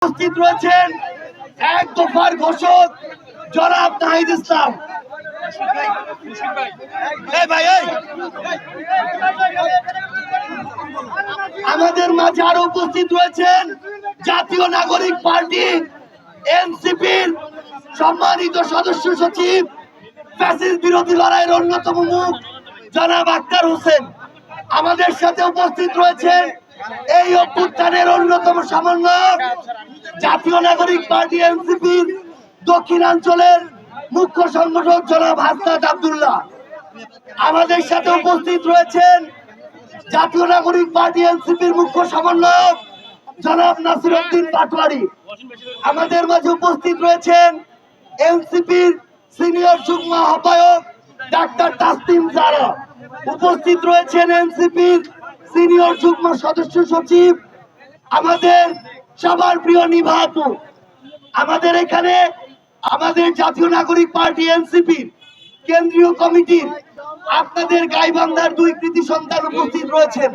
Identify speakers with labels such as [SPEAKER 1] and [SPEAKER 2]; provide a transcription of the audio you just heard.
[SPEAKER 1] উপস্থিত রয়েছেন এক দফার ঘোষক জনাব নাহিদ ইসলাম। আমাদের মাঝে আরো উপস্থিত রয়েছেন জাতীয় নাগরিক পার্টি এনসিপির সম্মানিত সদস্য সচিব, ফ্যাসিস্ট বিরোধী লড়াইয়ের অন্যতম মুখ জনাব আক্তার হোসেন। আমাদের সাথে উপস্থিত রয়েছেন এই অভ্যুত্থানের অন্যতম সমন্বয়ক, জাতীয় নাগরিক পার্টি এনসিপির দক্ষিণাঞ্চলের মুখ্য সংগঠক জনাব হাসনাত আব্দুল্লাহ। আমাদের সাথে উপস্থিত রয়েছেন জাতীয় নাগরিক পার্টি এনসিপির মুখ্য সমন্বয়ক জনাব নাসির উদ্দিন পাটোয়ারি। আমাদের মাঝে উপস্থিত রয়েছেন এনসিপির সিনিয়র যুগ্ম আহ্বায়ক ডাক্তার তাসলিম জারা। উপস্থিত রয়েছেন এনসিপির সিনিয়র যুগ্ম সদস্য সচিব আমাদের সবার প্রিয় নিভা আপু। আমাদের এখানে আমাদের জাতীয় নাগরিক পার্টি এনসিপির কেন্দ্রীয় কমিটির আপনাদের গাইবান্ধার দুই কৃতি সন্তান উপস্থিত রয়েছেন।